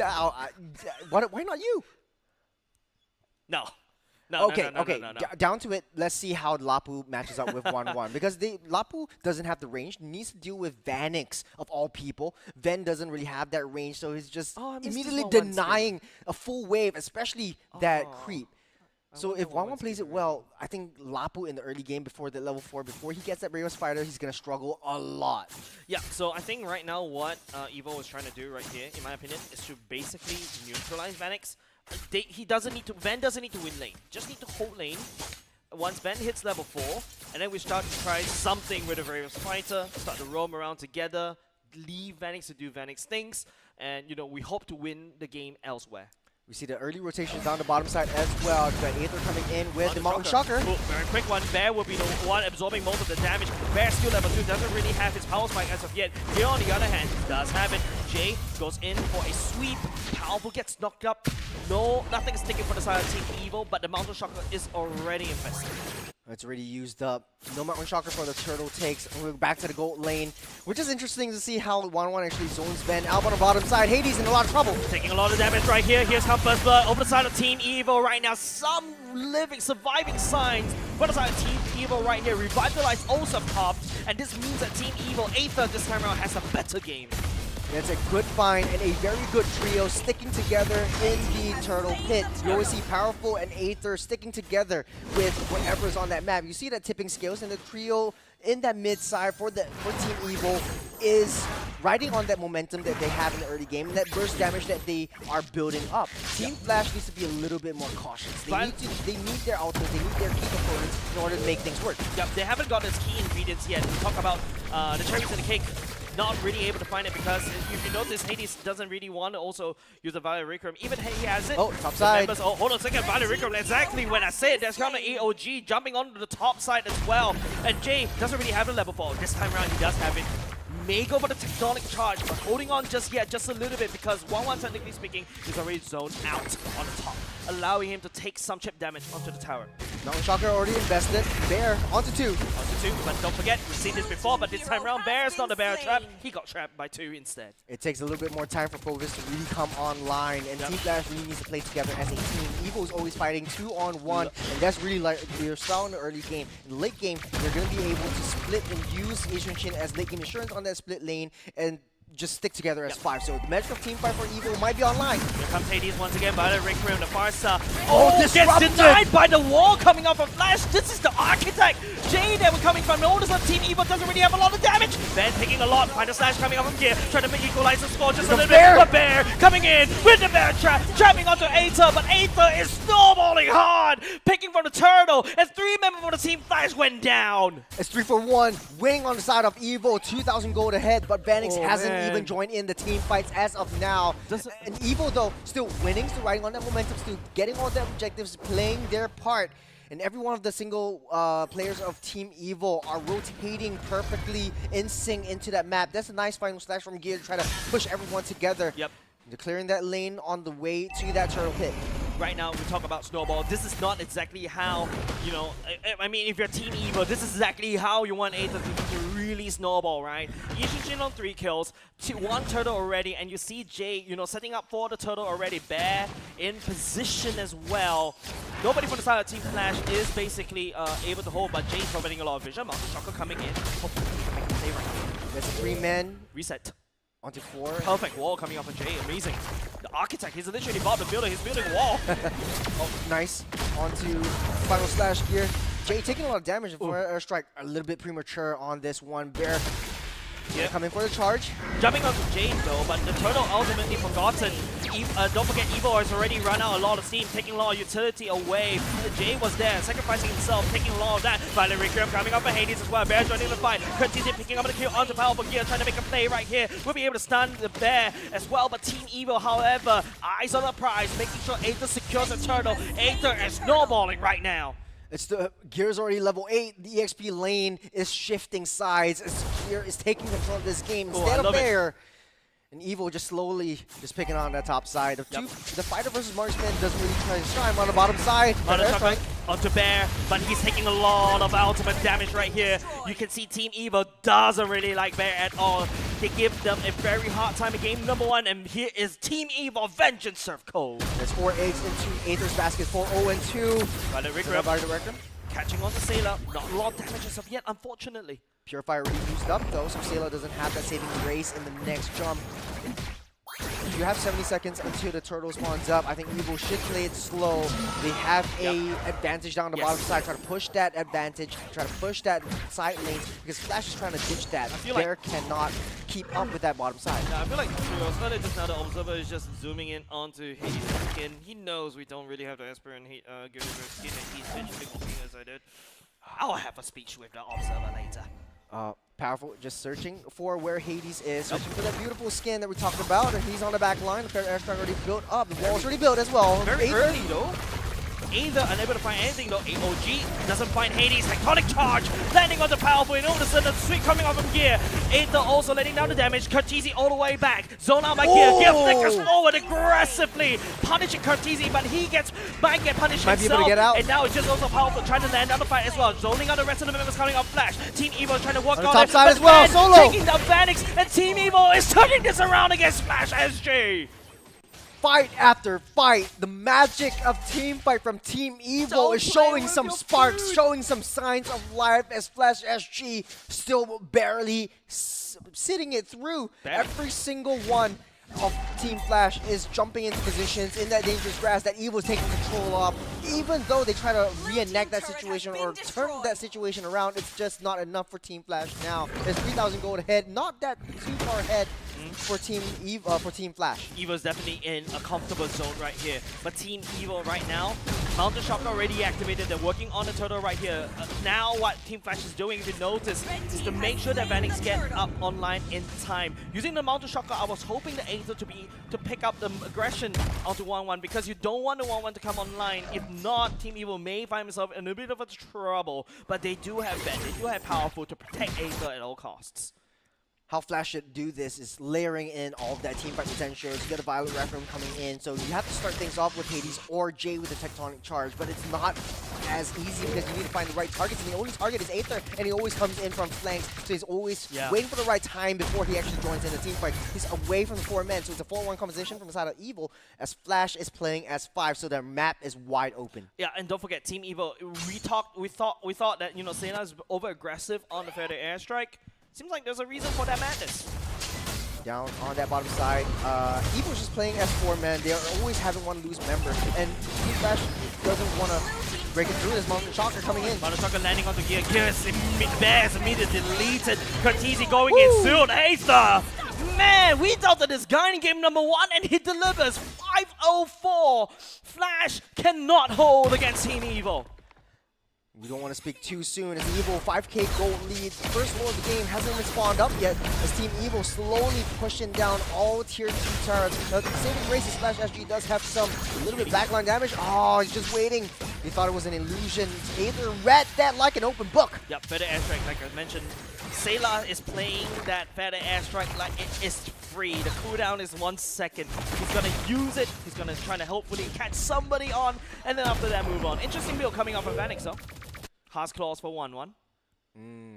Why not you? No. No, okay, no, no, no, no, no. Down to it. Let's see how Lapu matches up with 1-1 because Lapu doesn't have the range. Needs to deal with Vanix of all people. Ven doesn't really have that range, so he's just immediately denying a full wave, especially that creep. So if 1-1 plays it well, I think Lapu in the early game before the level 4, before he gets that Brave Spider, he's gonna struggle a lot. Yeah, so I think right now what EVYL is trying to do right here, in my opinion, is to basically neutralize Vanix. Ven doesn't need to win lane. Just need to hold lane. Once Ven hits level 4, and then we start to try something with a Brave Fighter, start to roam around together, leave Vanix to do Vanix things, and we hope to win the game elsewhere. We see the early rotations down the bottom side as well. The Aether coming in with the Mountain Shocker. Ooh, very quick one. Bear will be the one absorbing most of the damage. Bear skill level 2 doesn't really have his power spike as of yet. Here on the other hand, does have it. Jay goes in for a sweep. Powerful gets knocked up. No, nothing is taken for the side of Team EVYL, but the Mountain Shocker is already infested. It's already used up. No Mountain Shocker for the turtle takes. We're back to the gold lane, which is interesting to see how 1-1 actually zones Ven out on the bottom side. Hades in a lot of trouble. Taking a lot of damage right here. Here's come first blood over the side of Team EVYL right now. Some surviving signs for the side of Team EVYL right here. Revitalize also popped, and this means that Team EVYL Aether this time around has a better game. It's a good find and a very good trio sticking together in the turtle pit. You always see Powerful and Aether sticking together with whatever's on that map. You see that tipping skills, and the trio in that mid side for Team EVYL is riding on that momentum that they have in the early game and that burst damage that they are building up. Team Flash needs to be a little bit more cautious. They need their ultimates, they need their key components in order to make things work. Yep, they haven't got its key ingredients yet. We talk about the cherries in the cake. Not really able to find it because if you notice, Hades doesn't really want to also use the Valoricrum. Even he has it. Oh, top side. Oh, hold on a second. Valoricrum, exactly when I say it, there's coming AOG jumping onto the top side as well. And Jay doesn't really have the level 4. This time around, he does have it. May go for the tectonic charge, but holding on just yet, just a little bit, because 1-1, technically speaking, is already zoned out on the top, allowing him to take some chip damage onto the tower. Mountain Shocker already invested. Bear onto 2. Onto 2, but don't forget, we've seen this before, but this time around, Bear's not the Bear trap. He got trapped by 2 instead. It takes a little bit more time for Focus to really come online, and Team Flash really needs to play together as a team. EVYL is always fighting 2-on-1, and that's really like your style in the early game. In the late game, they're going to be able to split and use Asian Shin as late game insurance on that split lane, and just stick together as 5. So the magic of team fight for EVYL might be online. Here comes Hades once again by the Rick Rim, the far side. Gets denied by the wall coming off of Flash. This is the Architect. Jay that we're coming from. Notice that Team EVYL doesn't really have a lot of damage. Ven taking a lot. Find the Slash coming off from here. Trying to equalize the score just a little bit. But Bear coming in with the Bear trap. Trapping onto Aether, but Aether is snowballing hard. Picking from the turtle as 3 members of the Team Flash went down. It's 3-for-1. Winning on the side of EVYL. 2,000 gold ahead, but Vanix hasn't even joined in the team fights as of now. And EVYL though, still winning, still riding on that momentum, still getting all the objectives, playing their part. And every one of the single players of Team EVYL are rotating perfectly in sync into that map. That's a nice final slash from Gear to try to push everyone together. Yep. They're clearing that lane on the way to that turtle pit. Right now, we talk about Snowball. This is not exactly how, I mean, if you're Team EVYL, this is exactly how you want Aether to really snowball, right? Yishin on 3 kills, 1 turtle already, and you see Jay, setting up for the turtle already. Bear in position as well. Nobody from the side of Team Flash is basically able to hold, but Jay's providing a lot of vision. Mountain Shocker coming in. Hopefully, he can make a play right now. There's a 3-man. Reset. Onto 4. Perfect wall coming off of Jay. Amazing. The Architect, he's literally about to build it. He's building a wall. Oh, nice. Onto final slash Gear. Jay taking a lot of damage for an airstrike. A little bit premature on this one. Bear coming for the charge. Jumping onto Jade though, but the turtle ultimately forgotten. Don't forget, EVYL has already run out a lot of steam, taking a lot of utility away. Jay was there, sacrificing himself, taking a lot of that. Finally, Rick coming up for Hades as well. Bear joining the fight. Continue picking up the kill onto Powerful Gear, trying to make a play right here. We'll be able to stun the Bear as well, but Team EVYL, however, eyes on the prize, making sure Aether secures the turtle. Aether is snowballing right now. It's the Gear's already level 8. The EXP lane is shifting sides. Gear is taking control of this game instead of Bear. And EVYL just slowly picking on that top side. The fighter versus marksman doesn't really try to shine on the bottom side. Onto Bear, but he's taking a lot of ultimate damage right here. You can see Team EVYL doesn't really like Bear at all. They give them a very hard time in game number 1, and here is Team EVYL Vengeance Serve Code. There's 4 eggs into Aether's basket for 0-2. By the record. Catching on to Sailor. Not a lot of damage as of yet, unfortunately. Purify already used up though, so Sailor doesn't have that saving grace in the next jump. You have 70 seconds until the turtle spawns up. I think EVYL should play it slow. They have a advantage down the bottom side. Try to push that advantage. Try to push that side lanes because Flash is trying to ditch that. Bear cannot keep up with that bottom side. Yeah, I feel like Trios, just now the Observer is just zooming in onto Hades' skin. He knows we don't really have the Esper and give him her skin, and he's essentially walking as I did. I'll have a speech with the Observer later. Powerful, just searching for where Hades is, searching for that beautiful skin that we talked about, and he's on the back line. The fair airstrike already built up, the wall's already built as well. Very early though. Either unable to find anything though. AOG doesn't find Hades. Tectonic charge landing on the powerful, and all of a sudden the sweep coming off from Gear. Aether also letting down the damage. Curtizi all the way back. Zone out by Gear. Gear flickers forward aggressively, punishing Curtizi, but he might get punished himself. Be able to get out. And now it's just also powerful, trying to land down the fight as well. Zoning out the rest of the members coming off Flash. Team EVYL trying to work on the top it, side as well. Solo taking down Vanix, and Team EVYL is turning this around against Flash SG. Fight after fight, the magic of team fight from Team EVYL is showing some sparks, showing some signs of life as Flash SG still barely sitting it through. Every single one of Team Flash is jumping into positions in that dangerous grass that EVYL is taking control of. Even though they try to reenact that situation or turn that situation around, it's just not enough for Team Flash now. There's 3,000 gold ahead, not that too far ahead for Team Flash. EVYL is definitely in a comfortable zone right here, but Team EVYL right now, Mountain Shock already activated. They're working on the turtle right here. Now what Team Flash is doing, if you notice, is to make sure that Vanix get up online in time. Using the Mountain Shocker, I was hoping the Aether to pick up the aggression onto 1-1 because you don't want the 1-1 to come online. If not, Team EVYL may find himself in a bit of a trouble, but they do have Ben, they do have Powerful to protect Aether at all costs. How Flash should do this is layering in all of that teamfight potential. You get a Violet Rec Room coming in, so you have to start things off with Hades or Jay with a Tectonic Charge, but it's not as easy because you need to find the right targets, and the only target is Aether, and he always comes in from flanks, so he's always waiting for the right time before he actually joins in the teamfight. He's away from the 4 men, so it's a 4-1 composition from the side of EVYL as Flash is playing as 5, so their map is wide open. Yeah, and don't forget, Team EVYL, we thought that, you know, Sena's over-aggressive on the Feather Airstrike. Seems like there's a reason for that madness. Down on that bottom side, EVYL's just playing as 4 men. They are always having one loose member, and Team Flash doesn't want to break it through. There's Mountain Shocker coming in. Mountain Shocker landing onto Gear. Gear is immediately deleted. Curtizi going in soon. Aether! Man, we doubted this guy in game number 1, and he delivers 504. Flash cannot hold against Team EVYL. We don't want to speak too soon as EVYL 5k gold lead. The first lord of the game hasn't even spawned up yet as Team EVYL slowly pushing down all tier 2 turrets. Now, saving graces, Flash SG does have some a little bit backline damage. Oh, he's just waiting. He thought it was an illusion. Aether read that like an open book. Yep, Feather Airstrike, like I mentioned. Sayla is playing that Feather Airstrike like it is free. The cooldown is 1 second. He's gonna use it. He's gonna try to hopefully catch somebody on, and then after that move on. Interesting build coming up from Vanix though. Heart's Claws for 1-1.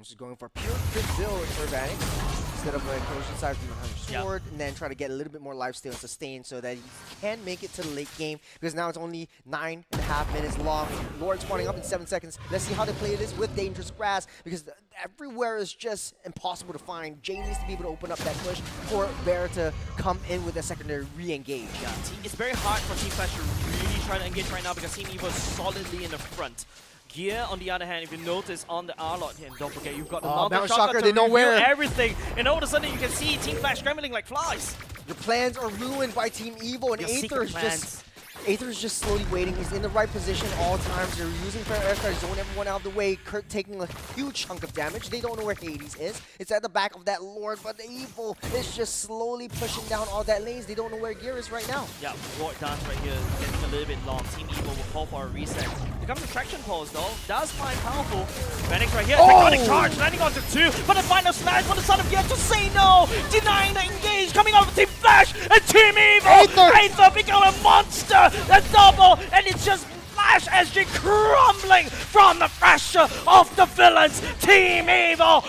She's going for a pure good build for Vanix instead of a Corrosion Side from the Sword, and then try to get a little bit more lifesteal and sustain so that he can make it to the late game, because now it's only 9.5 minutes long. Lord spawning up in 7 seconds. Let's see how they play this with Dangerous Grass, because everywhere is just impossible to find. Jay needs to be able to open up that push for Bear to come in with a secondary re-engage. Yeah, it's very hard for Team Flash to really try to engage right now because Team EVYL is solidly in the front. Gear, on the other hand, if you notice on the R-Lot here, don't forget you've got the Mountain Shocker to reveal everything, and all of a sudden you can see Team Flash scrambling like flies. Your plans are ruined by Team EVYL, and Aether's just slowly waiting. He's in the right position all times. They're using Fair Airstrike, zone everyone out of the way. Kurt taking a huge chunk of damage. They don't know where Hades is. It's at the back of that Lord, but the EVYL is just slowly pushing down all that lanes. They don't know where Gear is right now. Yeah, Lord dance right here getting a little bit long. Team EVYL will call for a reset. Here comes the traction pulse though. Does find Powerful. Vanix right here. Tectonic charge landing onto 2. But the final smash for the son of Gear to say no. Denying the engage. Coming out of Team Flash and Team EVYL. Aether become a monster. A double. And it's just Flash SG crumbling. from the pressure of the villains. Team EVYL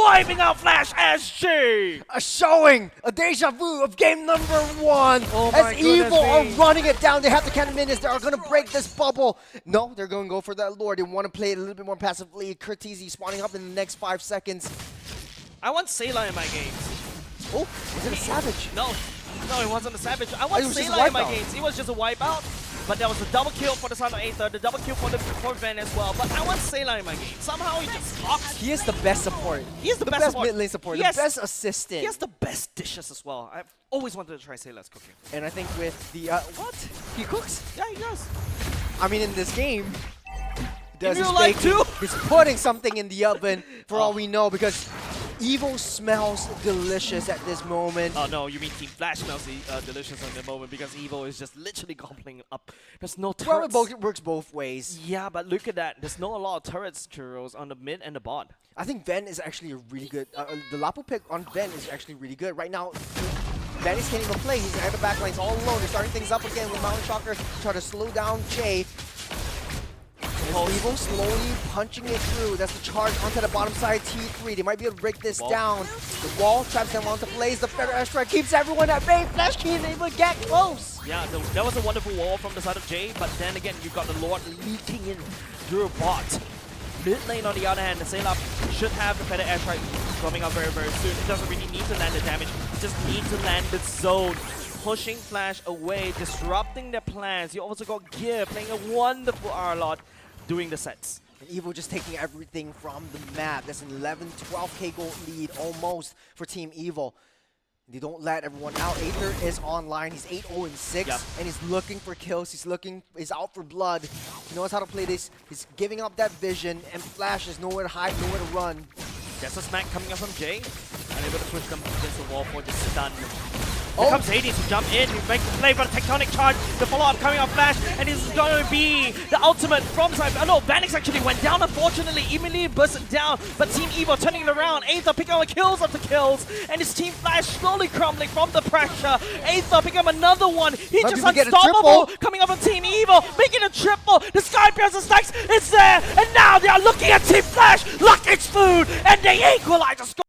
wiping out Flash SG. A showing, a deja vu of game number 1. Oh as my goodness EVYL are me. running it down. They have the cannon minions. They are going to break this bubble. No, they're going to go for that lore. They want to play it a little bit more passively. Curtizi spawning up in the next 5 seconds. I want Sayla in my games. Oh, was it a Savage? No, it wasn't a Savage. I want it was just a Sayla in my wipeout. games. It was just a wipeout. But there was a double kill for the son of Aether, the double kill for Ven as well. But I want Sayla in my game. Somehow he just talks. He is the best support. He is the best best support. mid lane support. Yes. The best assistant. He has the best dishes as well. I've always wanted to try Sayla's cooking. And I think with the what? He cooks? Yeah, he does. I mean, in this game, does real his life baking- too? He's putting something in the oven for all we know, because EVYL smells delicious at this moment. Oh no, you mean Team Flash smells delicious at the moment because EVYL is just literally gobbling up. There's no Well, turrets. it works both ways. Yeah, but look at that. There's not a lot of turrets, Churros, on the mid and the bot. I think Ven is actually a really good. The Lapu pick on Ven is actually really good. Right now, Venice can't even play. He's at the back lines all alone. They're starting things up again with Mountain Shocker. Try to slow down Jay. EVYL slowly punching it through. That's the charge onto the bottom side, T3. They might be able to break this down. The wall traps them onto plays. The Feather Airstrike keeps everyone at bay. Flash can't even get close. Yeah, that was a wonderful wall from the side of Jay, but then again, you've got the Lord leaking in through a bot. Mid lane, on the other hand, the Sayla should have the Feather Airstrike coming up very, very soon. It doesn't really need to land the damage. It just needs to land the zone. Pushing Flash away, disrupting their plans. You also got Gear playing a wonderful R-Lot doing the sets. And EVYL just taking everything from the map. That's an 11, 12k gold lead almost for Team EVYL. They don't let everyone out. Aether is online. He's 8-0-6, Yep. and he's looking for kills. He's out for blood. He knows how to play this. He's giving up that vision, and Flash is nowhere to hide, nowhere to run. There's a smack coming up from Jay. Unable to push them against the wall for the stun. Oh. Here comes Hades to jump in, he makes the play for the Tectonic Charge, the follow-up coming off Flash, and this is going to be the ultimate from side. Oh no, Vanix actually went down, unfortunately, immediately bursted down, but Team EVYL turning it around, Aether picking up kills after kills, and his Team Flash slowly crumbling from the pressure. Aether picking up another one, he's Might just even get a unstoppable, triple. coming up from Team EVYL, making a triple, the Sky Piercer Stacks is there, and now they are looking at Team Flash like it's food, and they equalize the score.